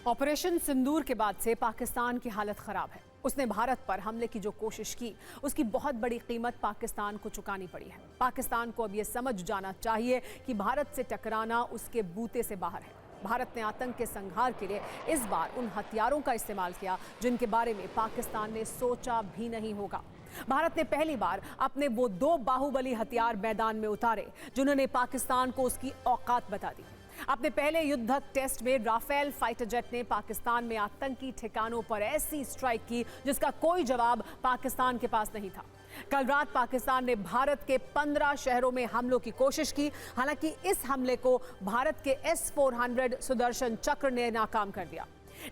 Operation सिंदूर के बाद से पाकिस्तान की हालत खराब है। उसने भारत पर हमले की जो कोशिश की, उसकी बहुत बड़ी कीमत पाकिस्तान को चुकानी पड़ी है। पाकिस्तान को अब यह समझ जाना चाहिए कि भारत से टकराना उसके बूते से बाहर है। भारत ने आतंक के संहार के लिए इस बार उन हथियारों का इस्तेमाल किया जिनके बारे में पाकिस्तान ने सोचा भी नहीं होगा। भारत ने पहली बार अपने वो 2 बाहुबली हथियार मैदान में उतारे जिन्होंने पाकिस्तान को उसकी औकात बता दी। अपने पहले युद्धक टेस्ट में राफेल फाइटर जेट ने पाकिस्तान में आतंकी ठिकानों पर ऐसी स्ट्राइक की जिसका कोई जवाब पाकिस्तान के पास नहीं था। कल रात पाकिस्तान ने भारत के 15 शहरों में हमलों की कोशिश की। हालांकि इस हमले को भारत के S-400 सुदर्शन चक्र ने नाकाम कर दिया।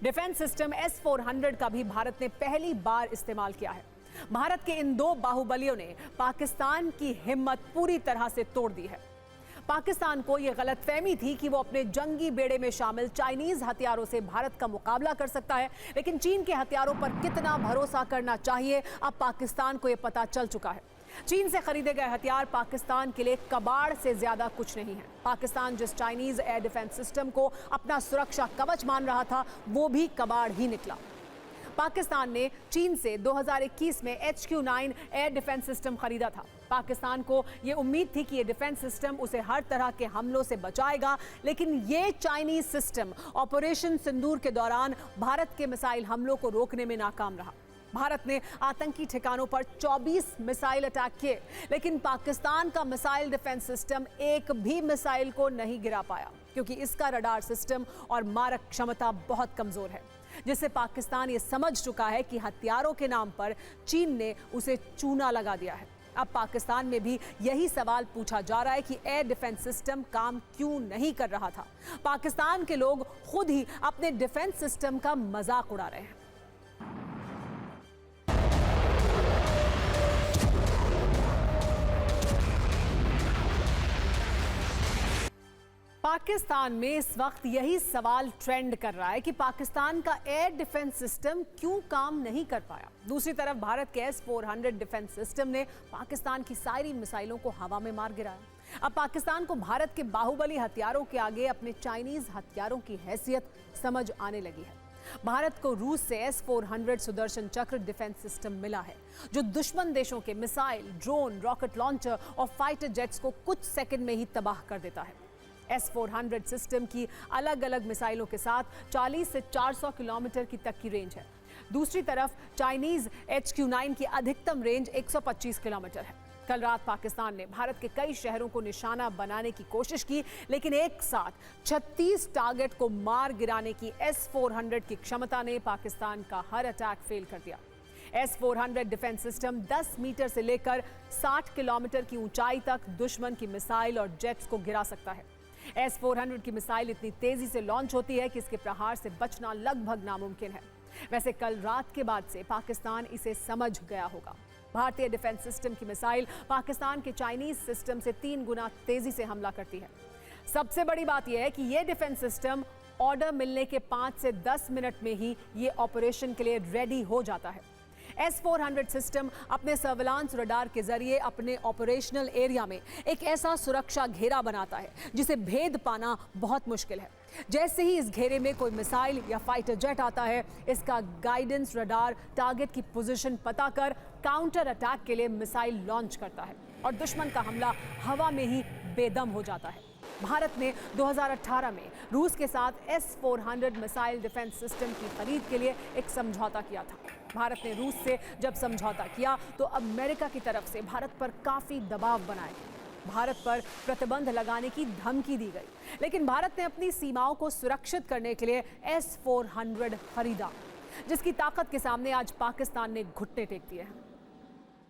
डिफेंस सिस्टम S-400 का भी भारत ने पहली बार इस्तेमाल किया है। भारत के इन 2 बाहुबलियों ने पाकिस्तान की हिम्मत पूरी तरह से तोड़ दी है। पाकिस्तान को यह गलतफहमी थी कि वो अपने जंगी बेड़े में शामिल चाइनीज हथियारों से भारत का मुकाबला कर सकता है, लेकिन चीन के हथियारों पर कितना भरोसा करना चाहिए अब पाकिस्तान को यह पता चल चुका है। चीन से खरीदे गए हथियार पाकिस्तान के लिए कबाड़ से ज्यादा कुछ नहीं है। पाकिस्तान जिस चाइनीज एयर डिफेंस सिस्टम को अपना सुरक्षा कवच मान रहा था, वो भी कबाड़ ही निकला। पाकिस्तान ने चीन से 2021 में HQ-9 एयर डिफेंस सिस्टम खरीदा था। पाकिस्तान को यह उम्मीद थी कि यह डिफेंस सिस्टम उसे हर तरह के हमलों से बचाएगा, लेकिन यह चाइनीज सिस्टम ऑपरेशन सिंदूर के दौरान भारत के मिसाइल हमलों को रोकने में नाकाम रहा। भारत ने आतंकी ठिकानों पर 24 मिसाइल अटैक किए, लेकिन पाकिस्तान का मिसाइल डिफेंस सिस्टम एक भी मिसाइल को नहीं गिरा पाया, क्योंकि इसका रडार सिस्टम और मारक क्षमता बहुत कमजोर है, जिससे पाकिस्तान ये समझ चुका है कि हथियारों के नाम पर चीन ने उसे चूना लगा दिया है। अब पाकिस्तान में भी यही सवाल पूछा जा रहा है कि एयर डिफेंस सिस्टम काम क्यों नहीं कर रहा था। पाकिस्तान के लोग खुद ही अपने डिफेंस सिस्टम का मजाक उड़ा रहे हैं। पाकिस्तान में इस वक्त यही सवाल ट्रेंड कर रहा है कि पाकिस्तान का एयर डिफेंस सिस्टम क्यों काम नहीं कर पाया। दूसरी तरफ भारत के S-400 डिफेंस सिस्टम ने पाकिस्तान की सारी मिसाइलों को हवा में मार गिराया। अब पाकिस्तान को भारत के बाहुबली हथियारों के आगे अपने चाइनीज हथियारों की हैसियत समझ आने लगी है। भारत को रूस से S-400 सुदर्शन चक्र डिफेंस सिस्टम मिला है, जो दुश्मन देशों के मिसाइल, ड्रोन, रॉकेट लॉन्चर और फाइटर जेट्स को कुछ सेकंड में ही तबाह कर देता है। S-400 सिस्टम की अलग अलग मिसाइलों के साथ 40 से 400 किलोमीटर की तक की रेंज है। दूसरी तरफ चाइनीज HQ-9 की अधिकतम रेंज 125 किलोमीटर है। कल रात पाकिस्तान ने भारत के कई शहरों को निशाना बनाने की कोशिश की, लेकिन एक साथ 36 टारगेट को मार गिराने की S-400 की क्षमता ने पाकिस्तान का हर अटैक फेल कर दिया। S-400 डिफेंस सिस्टम 10 मीटर से लेकर 60 किलोमीटर की ऊंचाई तक दुश्मन की मिसाइल और जेट्स को गिरा सकता है। S-400 की मिसाइल इतनी तेजी से लॉन्च होती है कि इसके प्रहार से बचना लगभग नामुमकिन है। वैसे कल रात के बाद से पाकिस्तान इसे समझ गया होगा। भारतीय डिफेंस सिस्टम की मिसाइल पाकिस्तान के चाइनीज सिस्टम से 3 गुना तेजी से हमला करती है। सबसे बड़ी बात यह है कि यह डिफेंस सिस्टम ऑर्डर मिलने के 5 से 10 मिनट में ही ये ऑपरेशन के लिए रेडी हो जाता है। S-400 सिस्टम अपने सर्विलांस रडार के जरिए अपने ऑपरेशनल एरिया में एक ऐसा सुरक्षा घेरा बनाता है जिसे भेद पाना बहुत मुश्किल है। जैसे ही इस घेरे में कोई मिसाइल या फाइटर जेट आता है, इसका गाइडेंस रडार टारगेट की पोजीशन पता कर काउंटर अटैक के लिए मिसाइल लॉन्च करता है और दुश्मन का हमला हवा में ही बेदम हो जाता है। भारत ने 2018 में रूस के साथ S-400 मिसाइल डिफेंस सिस्टम की खरीद के लिए एक समझौता किया था। भारत ने रूस से जब समझौता किया तो अमेरिका की तरफ से भारत पर काफी दबाव बनाया गया। भारत पर प्रतिबंध लगाने की धमकी दी गई, लेकिन भारत ने अपनी सीमाओं को सुरक्षित करने के लिए S-400 खरीदा, जिसकी ताकत के सामने आज पाकिस्तान ने घुटने टेक दिए हैं।